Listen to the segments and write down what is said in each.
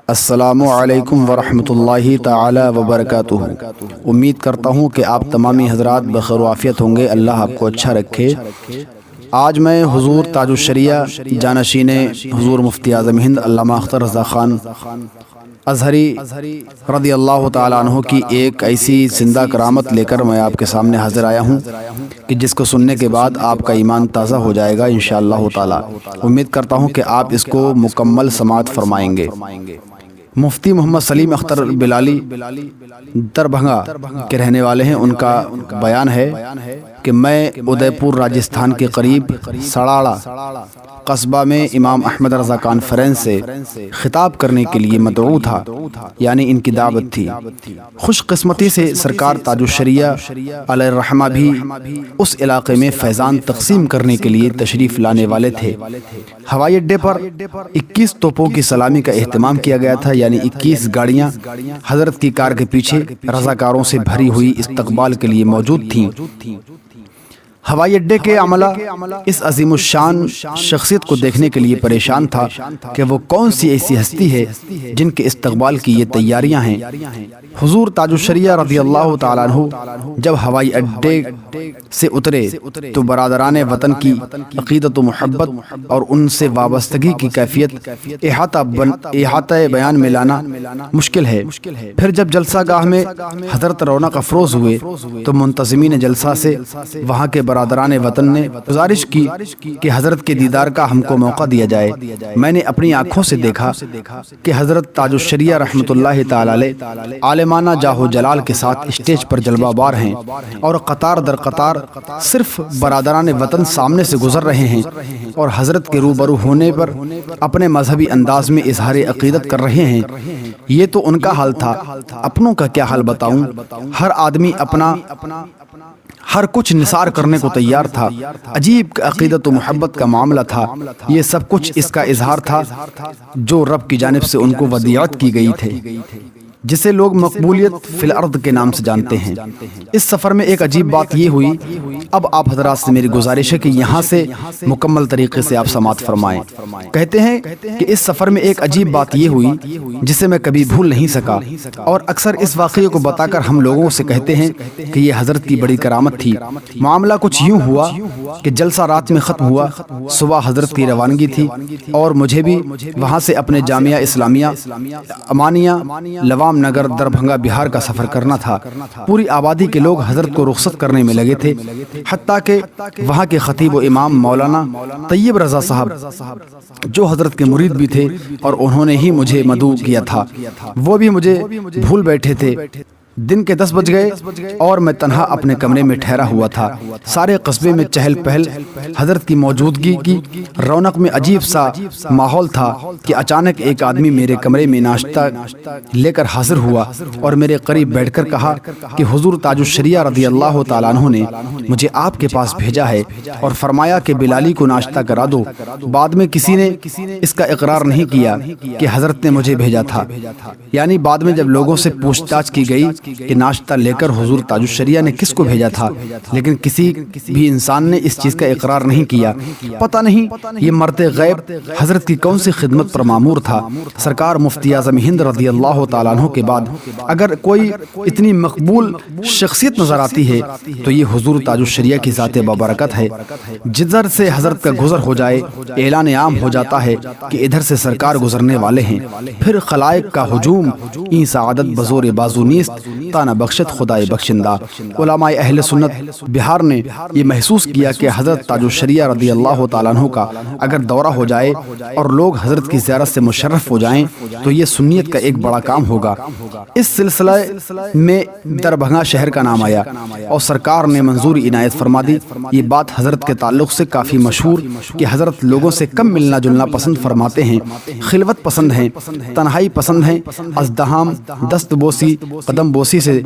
السلام علیکم ورحمۃ اللہ تعالی وبرکاتہ۔ امید کرتا ہوں کہ آپ تمامی حضرات بخیر و عافیت ہوں گے۔ اللہ آپ کو اچھا رکھے۔ آج میں حضور تاج الشریعہ جانشین حضور مفتی اعظم ہند علامہ اختر رضا خان ازہری رضی اللہ تعالیٰ عنہ کی ایک ایسی زندہ کرامت لے کر میں آپ کے سامنے حاضر آیا ہوں کہ جس کو سننے کے بعد آپ کا ایمان تازہ ہو جائے گا انشاءاللہ تعالیٰ۔ امید کرتا ہوں کہ آپ اس کو مکمل سماعت فرمائیں گے۔ مفتی محمد سلیم اختر بلالی دربھنگا کے رہنے والے ہیں۔ ان کا بیان ہے کہ میں ادے پور راجستھان کے قریب سڑاڑا قصبہ میں امام احمد رضا کانفرنس سے خطاب کرنے کے لیے مدعو تھا، یعنی ان کی دعوت تھی۔ خوش قسمتی سے سرکار تاج الشریعہ علیہ الرحمہ بھی اس علاقے میں فیضان تقسیم کرنے کے لیے تشریف لانے والے تھے۔ ہوائی اڈے پر 21 توپوں کی سلامی کا اہتمام کیا گیا تھا، یعنی 21 گاڑیاں حضرت کی کار کے پیچھے رضاکاروں سے بھری ہوئی استقبال کے لیے موجود تھیں۔ ہوائی اڈے کے عملہ اس عظیم الشان شخصیت کو دیکھنے کے لیے پریشان تھا کہ وہ کون سی ایسی ہستی ہے جن کے استقبال کی یہ تیاریاں ہیں۔ حضور تاج الشریعہ رضی اللہ تعالیٰ عنہ جب ہوائی اڈے سے اترے تو برادران وطن کی عقیدت و محبت اور ان سے وابستگی کی کیفیت احاطہ بیان میں لانا مشکل ہے۔ پھر جب جلسہ گاہ میں حضرت رونق افروز ہوئے تو منتظمین جلسہ سے وہاں کے برادران وطن نے گزارش کی کہ حضرت کے دیدار کا ہم کو موقع دیا جائے۔ میں نے اپنی آنکھوں سے دیکھا کہ حضرت تاج الشریعہ رحمۃ اللہ تعالی علیہ عالمانہ جاہ و جلال کے ساتھ اسٹیج پر جلوہ بار ہیں، اور قطار در قطار صرف برادران وطن سامنے سے گزر رہے ہیں اور حضرت کے روبرو ہونے پر اپنے مذہبی انداز میں اظہار عقیدت کر رہے ہیں۔ یہ تو ان کا حال تھا، اپنوں کا کیا حال بتاؤں؟ ہر آدمی اپنا ہر کچھ نثار کرنے کو تیار تھا۔ عجیب عقیدت و محبت کا معاملہ تھا۔ یہ سب کچھ اس کا اظہار تھا جو رب کی جانب سے ان کو ودیعت کی گئی تھی، جسے لوگ مقبولیت فی الارض کے نام سے جانتے ہیں۔ اس سفر میں ایک عجیب بات یہ ہوئی، اب آپ حضرات سے میری گزارش ہے کہ یہاں سے مکمل طریقے سے آپ سماعت فرمائیں۔ کہتے ہیں کہ اس سفر میں ایک عجیب بات یہ ہوئی جسے میں کبھی بھول نہیں سکا، اور اکثر اس واقعے کو بتا کر ہم لوگوں سے کہتے ہیں کہ یہ حضرت کی بڑی کرامت تھی۔ معاملہ کچھ یوں ہوا کہ جلسہ رات میں ختم ہوا، صبح حضرت کی روانگی تھی اور مجھے بھی وہاں سے اپنے جامعہ اسلامیہ امانیہ لوام نگر دربھنگا بہار کا سفر کرنا تھا۔ پوری آبادی کے لوگ حضرت کو رخصت کرنے میں لگے تھے، حتیٰ کہ وہاں کے خطیب و امام مولانا طیب رضا صاحب جو حضرت کے مرید بھی تھے اور انہوں نے ہی مجھے مدعو کیا تھا، وہ بھی مجھے بھول بیٹھے تھے۔ دن کے 10 بج گئے اور میں تنہا اپنے کمرے میں ٹھہرا ہوا تھا۔ سارے قصبے میں چہل پہل، حضرت کی موجودگی کی رونق میں عجیب سا ماحول تھا کہ اچانک ایک آدمی میرے کمرے میں ناشتہ لے کر حاضر ہوا اور میرے قریب بیٹھ کر کہا کہ حضور تاج الشریعہ رضی اللہ تعالیٰ عنہ نے مجھے آپ کے پاس بھیجا ہے اور فرمایا کہ بلالی کو ناشتہ کرا دو۔ بعد میں کسی نے اس کا اقرار نہیں کیا کہ حضرت نے مجھے بھیجا تھا، یعنی بعد میں جب لوگوں سے پوچھ تاچھ کی گئی کہ ناشتہ لے کر حضور تاج الشریعہ نے کس کو بھیجا تھا، لیکن کسی بھی انسان نے اس چیز کا اقرار نہیں کیا۔ پتہ نہیں یہ مرد غیب حضرت کی کون سی خدمت پر مامور تھا۔ سرکار مفتی اعظم ہند رضی اللہ تعالیٰ عنہ کے بعد اگر کوئی اتنی مقبول شخصیت نظر آتی ہے تو یہ حضور تاج الشریعہ کی ذات بابرکت ہے۔ جدھر سے حضرت کا گزر ہو جائے اعلان عام ہو جاتا ہے کہ ادھر سے سرکار گزرنے والے ہیں، پھر خلائق کا ہجوم این سعادت بزور بازو نیست تانا بخشت خدائے بخشندہ۔ علماء اہل سنت بہار نے یہ محسوس کیا کہ حضرت تاج الشریعہ رضی اللہ تعالیٰ عنہ کا اگر دورہ ہو جائے اور لوگ حضرت کی زیارت سے مشرف ہو جائیں تو یہ سنیت کا ایک بڑا کام ہوگا۔ اس سلسلہ میں دربھنگا شہر کا نام آیا اور سرکار نے منظوری عنایت فرما دی۔ یہ بات حضرت کے تعلق سے کافی مشہور کہ حضرت لوگوں سے کم ملنا جلنا پسند فرماتے ہیں، خلوت پسند ہیں، تنہائی پسند ہیں، ازدحام دست بوسی قدم بوسی سے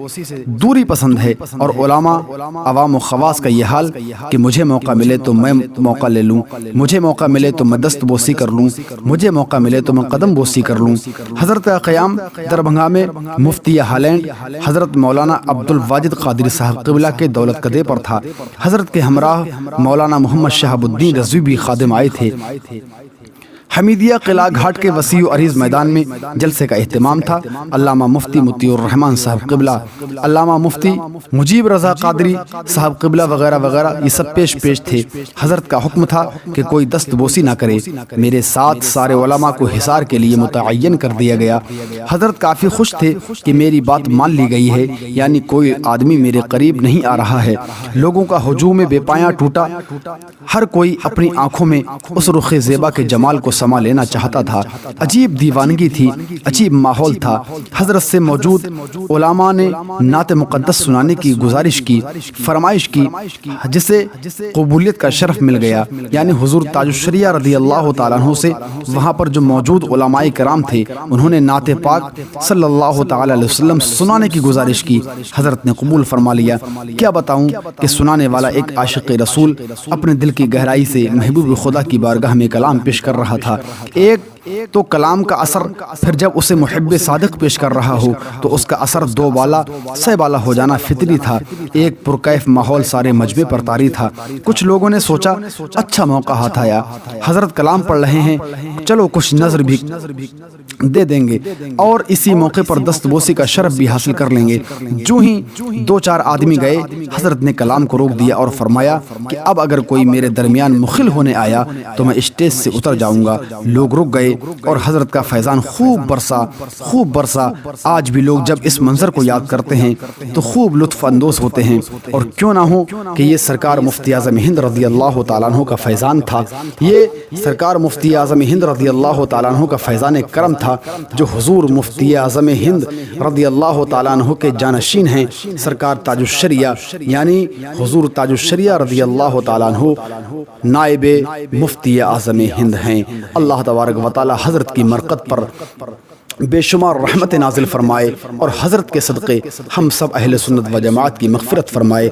دوری پسند ہے، اور علماء عوام و خواص کا یہ حال کہ مجھے موقع ملے تو میں موقع لے لوں، مجھے موقع ملے تو میں دست بوسی کر لوں، مجھے موقع ملے تو میں قدم بوسی کر لوں۔ حضرت کا قیام دربھنگا میں مفتی ہالینڈ حضرت مولانا عبد الواجد قادری صاحب قبلہ کے دولت قدے پر تھا۔ حضرت کے ہمراہ مولانا محمد شہاب الدین رضوی بھی خادم آئے تھے۔ حمیدیہ قلعہ گھاٹ کے وسیع و عریض میدان میں جلسے کا اہتمام تھا۔ علامہ مفتی مطیع الرحمن صاحب قبلہ، علامہ مفتی مجیب رضا قادری صاحب قبلہ وغیرہ وغیرہ یہ سب پیش تھے۔ حضرت کا حکم تھا کہ کوئی دست بوسی نہ کرے۔ میرے ساتھ سارے علماء کو حصار کے لیے متعین کر دیا گیا۔ حضرت کافی خوش تھے کہ میری بات مان لی گئی ہے، یعنی کوئی آدمی میرے قریب نہیں آ رہا ہے۔ لوگوں کا ہجوم بے پایاں ٹوٹا، ہر کوئی اپنی آنکھوں میں اس رخ زیبا کے جمال کو سما لینا چاہتا تھا۔ عجیب دیوانگی تھی، عجیب ماحول تھا۔ حضرت سے موجود علماء نے نعت مقدس سنانے کی گزارش کی، فرمائش کی، جسے قبولیت کا شرف مل گیا۔ یعنی حضور تاج الشریعہ رضی اللہ تعالیٰ عنہ سے وہاں پر جو موجود علماء کرام تھے، انہوں نے نعت پاک صلی اللہ تعالیٰ علیہ وسلم سنانے کی گزارش کی۔ حضرت نے قبول فرما لیا۔ کیا بتاؤں کہ سنانے والا ایک عاشق رسول اپنے دل کی گہرائی سے محبوب خدا کی بارگاہ میں کلام پیش کر رہا تھا۔ ایک تو کلام کا اثر، پھر جب اسے محب صادق پیش کر رہا ہو تو اس کا اثر دو بالا سہ بالا ہو جانا فطری تھا۔ ایک پرکیف ماحول سارے مجمع پر طاری تھا۔ کچھ لوگوں نے سوچا اچھا موقع ہاتھ آیا، حضرت کلام پڑھ رہے ہیں، چلو کچھ نظر بھی دے دیں گے اور اسی موقع پر دست بوسی کا شرف بھی حاصل کر لیں گے۔ جو ہی دو چار آدمی گئے، حضرت نے کلام کو روک دیا اور فرمایا کہ اب اگر کوئی میرے درمیان مخل ہونے آیا تو میں اسٹیج سے اتر جاؤں گا۔ لوگ رک گئے اور حضرت کا فیضان خوب برسا۔ آج بھی لوگ جب اس منظر کو یاد کرتے ہیں تو خوب لطف اندوز ہوتے ہیں، اور کیوں نہ ہو کہ یہ سرکار مفتی اعظم ہند رضی اللہ تعالیٰ عنہ کا فیضان تھا۔ یہ سرکار مفتی اعظم ہند رضی اللہ تعالیٰ عنہ کا فیضان کرم تھا، جو حضور مفتی اعظم ہند رضی اللہ تعالیٰ عنہ کے جانشین ہیں۔ سرکار تاج الشریعہ یعنی حضور تاج الشریعہ رضی اللہ تعالیٰ عنہ نائب مفتی اعظم ہند ہیں۔ اللہ تبارک و تعالیٰ حضرت کی مرقد پر بے شمار رحمت نازل فرمائے اور حضرت کے صدقے ہم سب اہل سنت و جماعت کی مغفرت فرمائے۔